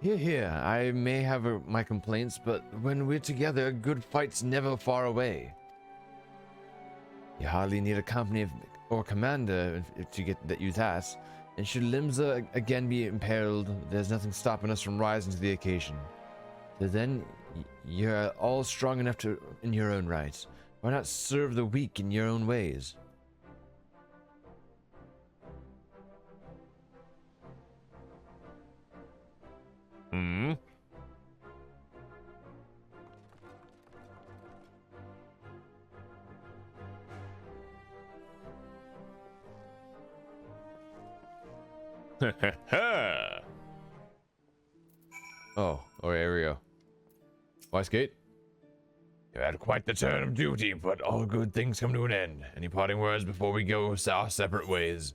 Here, I may have my complaints, but when we're together, good fight's never far away. You hardly need a company or commander to get you that, and should Limsa again be imperiled, there's nothing stopping us from rising to the occasion. So then, you're all strong enough in your own right. Why not serve the weak in your own ways? Hmm? Oh, here we go. Westgate? You had quite the turn of duty, but all good things come to an end. Any parting words before we go our separate ways?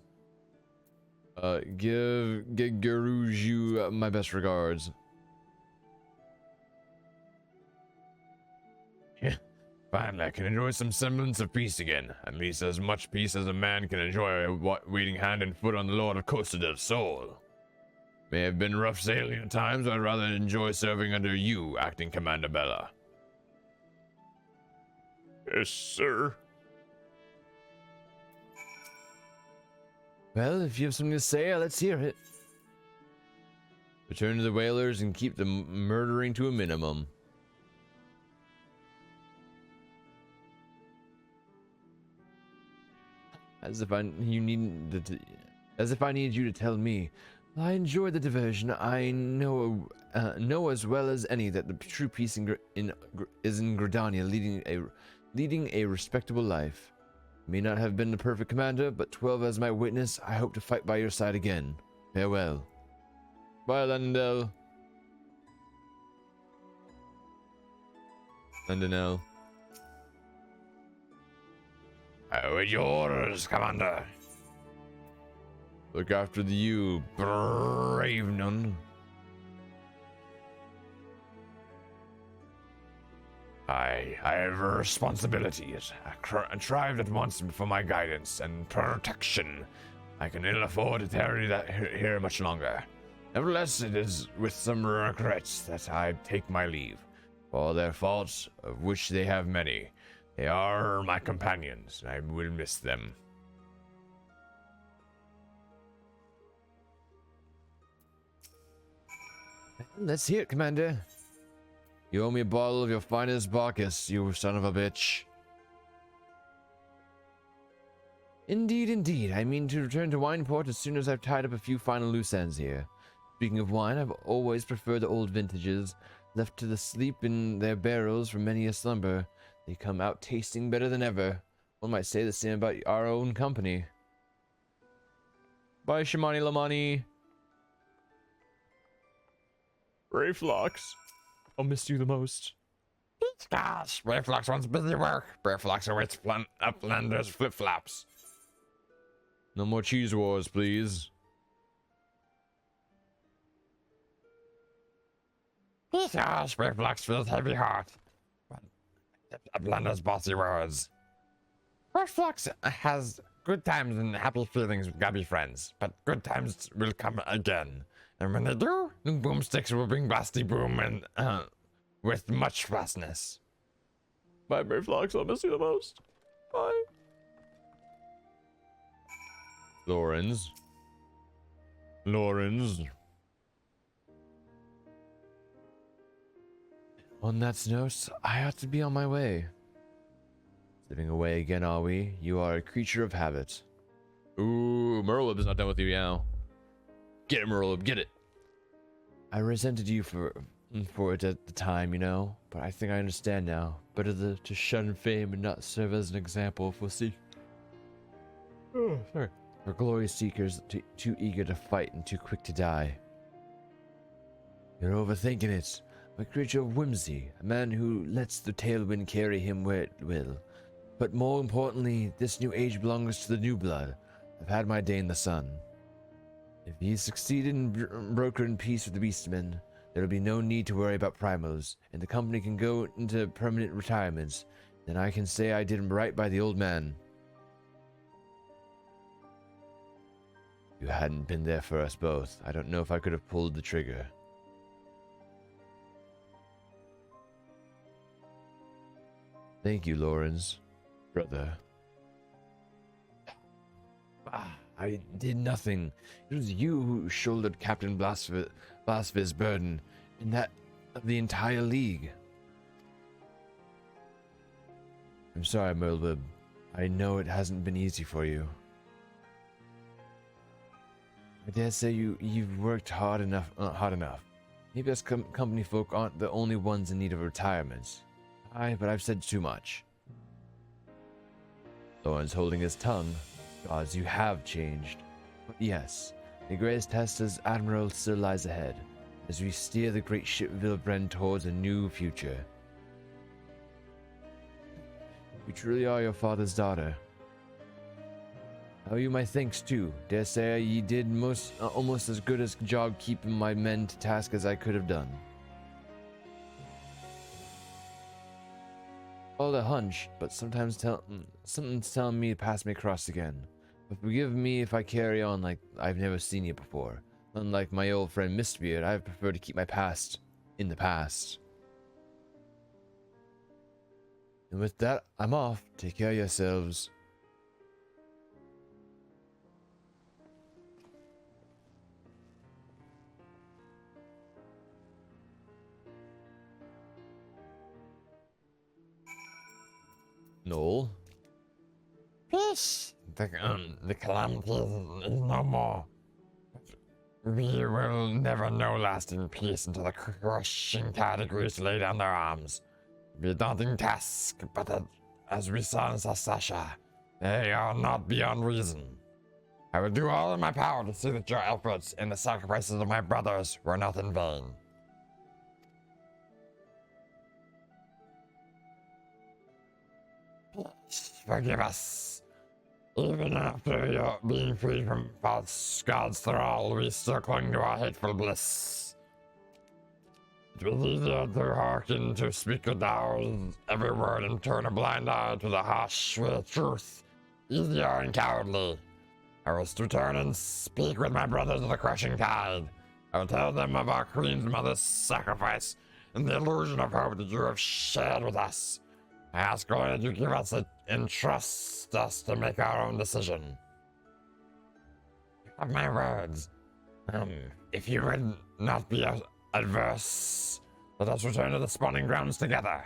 Give Geruju my best regards. Finally, I can enjoy some semblance of peace again. At least as much peace as a man can enjoy waiting hand and foot on the Lord of Costa del Sol. May have been rough sailing at times, but I'd rather enjoy serving under you, acting Commander Bella. Yes, sir. Well, if you have something to say, let's hear it. Return to the whalers and keep the murdering to a minimum. As if I needed you to tell me. I enjoy the diversion. I know as well as any that the true peace is in Gridania, leading a respectable life. May not have been the perfect commander, but 12 as my witness, I hope to fight by your side again. Farewell. Bye, Lendell. Lendenell. I await your orders, Commander. Look after you, brave nun. I have responsibilities. I contrived at once for my guidance and protection. I can ill afford to tarry here much longer. Nevertheless, it is with some regrets that I take my leave. For all their faults, of which they have many, they are my companions, and I will miss them. Let's hear it, Commander. You owe me a bottle of your finest Bacchus, you son of a bitch. Indeed. I mean to return to Wineport as soon as I've tied up a few final loose ends here. Speaking of wine, I've always preferred the old vintages, left to the sleep in their barrels from many a slumber. They come out tasting better than ever. One might say the same about our own company. Bye, Shimani Lamani. Rayflox, I'll miss you the most. Gosh, Rayflox wants busy work. Rayflox awaits Uplander's flip-flops. No more cheese wars, please. Gosh, Rayflox feels heavy heart. Uplander's bossy words. Rayflox has good times and happy feelings with gobby friends, but good times will come again. And when they do, the boomsticks will bring Basti Boom and, with much fastness. Bye, Rayflox, I'll miss you the most. Bye. Lawrence. On that note, I ought to be on my way. Slipping away again, are we? You are a creature of habit. Ooh, Merlib is not done with you now. Get it, Merlib, get it. I resented you for it at the time, you know, but I think I understand now. Better to shun fame and not serve as an example if we'll see. Oh, sorry. For glory seekers too eager to fight and too quick to die. You're overthinking it. I'm a creature of whimsy, a man who lets the tailwind carry him where it will. But more importantly, this new age belongs to the new blood. I've had my day in the sun. If he succeeded in brokering peace with the beastmen, there will be no need to worry about primals, and the company can go into permanent retirement. then I can say I did right by the old man. If you hadn't been there for us both, I don't know if I could have pulled the trigger. Thank you, Lawrence, brother. I did nothing. It was you who shouldered Captain Blasph's burden, and that of the entire League. I'm sorry, Merlwib. I know it hasn't been easy for you. I dare say you've worked hard enough. Maybe us company folk aren't the only ones in need of retirement. Aye, but I've said too much. Thorn's holding his tongue. Gods, you have changed. But yes, the greatest test as Admiral still lies ahead, as we steer the great ship Vilbren towards a new future. You truly are your father's daughter. I owe you my thanks too. Dare say ye did almost as good a job keeping my men to task as I could have done. All a hunch, but sometimes something's telling me to pass me across again. But forgive me if I carry on like I've never seen you before. Unlike my old friend Mistbeard, I prefer to keep my past in the past. And with that, I'm off. Take care of yourselves. Noel? Peace! The calamity is no more. We will never know lasting peace until the crushing categories lay down their arms. Be a daunting task, but as we saw in Sasasha, they are not beyond reason. I will do all in my power to see that your efforts and the sacrifices of my brothers were not in vain. Forgive us. Even after being freed from false gods thrall, we still clung to our hateful bliss. It was easier to hearken to Speaker Dow's every word and turn a blind eye to the harsh, sweet truth. Easier and cowardly. I was to turn and speak with my brothers of the crushing tide. I will tell them of our queen's mother's sacrifice and the illusion of hope that you have shared with us. I ask only that you give us it and trust us to make our own decision. Of my words, if you would not be adverse, let us return to the spawning grounds together.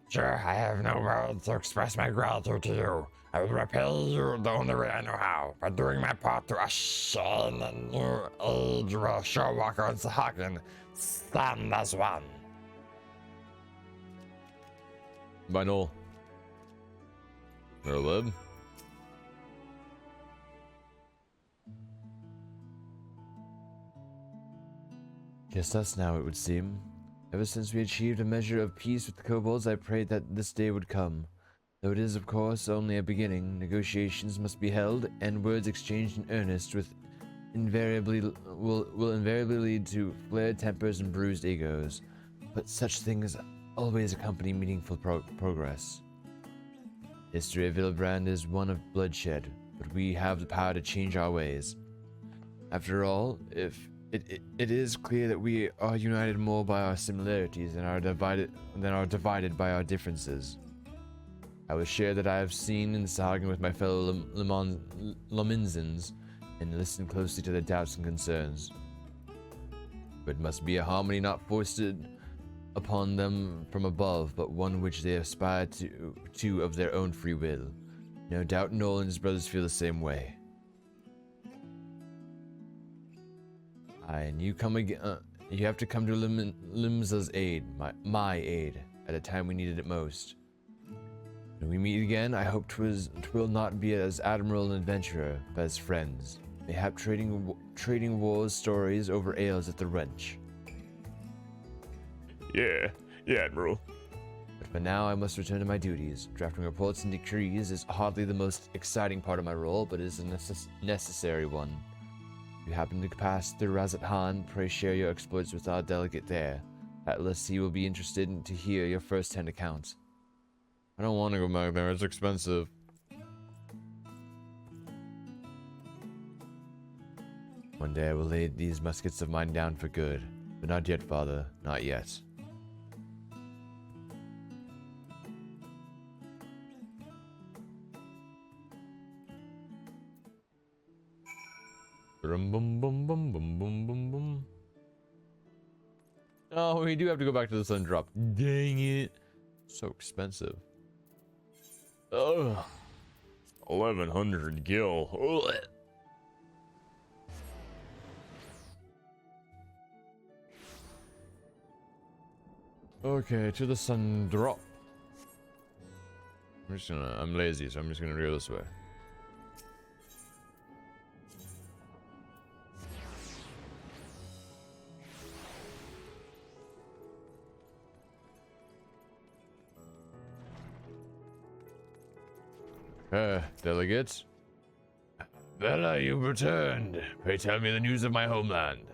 Sure, I have no words to express my gratitude to you. I will repay you the only way I know how, by doing my part to usher in a new age where Showwalker and Sahagin stand as one. Bye, Noel. Merlwib. Just us now, it would seem. Ever since we achieved a measure of peace with the kobolds, I prayed that this day would come. Though it is, of course, only a beginning, negotiations must be held, and words exchanged in earnest will invariably lead to flared tempers and bruised egos. But such things always accompany meaningful progress. History of Vilbrand is one of bloodshed, but we have the power to change our ways. After all, if it is clear that we are united more by our similarities than are divided by our differences. I will share that I have seen in Sahagin with my fellow Lominzans and listen closely to their doubts and concerns. But it must be a harmony not foisted upon them from above, but one which they aspire to of their own free will. No doubt Noel and his brothers feel the same way. And you come again. You have to come to Limsa's aid, my aid, at a time we needed it most. When we meet again, I hope 'twill not be as admiral and adventurer, but as friends. Mayhap trading wars stories over ales at the Wrench. Yeah, Admiral. But for now, I must return to my duties. Drafting reports and decrees is hardly the most exciting part of my role, but is a necessary one. If you happen to pass through Razat Han, pray share your exploits with our delegate there. At least he will be interested to hear your first-hand account. I don't want to go back there. It's expensive. One day I will lay these muskets of mine down for good. But not yet, father. Not yet. Bum bum bum bum bum bum bum bum. Oh, we do have to go back to the sun drop. Dang it. So expensive. Ugh. 1100 gil. Ugh. Okay, to the sun drop. I'm lazy, so I'm just gonna go this way. Delegates. Bella, you've returned. Pray tell me the news of my homeland.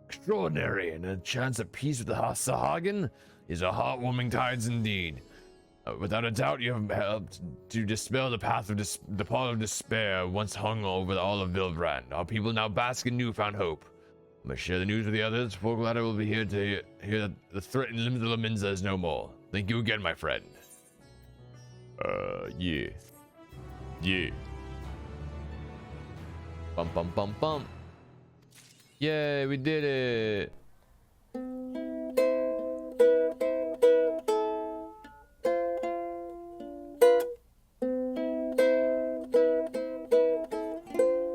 Extraordinary, and a chance of peace with the Sahagin is a heartwarming tides indeed. Without a doubt, you have helped to dispel the path of the pall of despair once hung over all of Vilbrand. Our people now bask in newfound hope. I must share the news with the others, for glad I will be here to hear that the threat in Limsa Laminza is no more. Thank you again, my friend. Yeah. Yeah. Bum bum bum bum. Yay, we did it.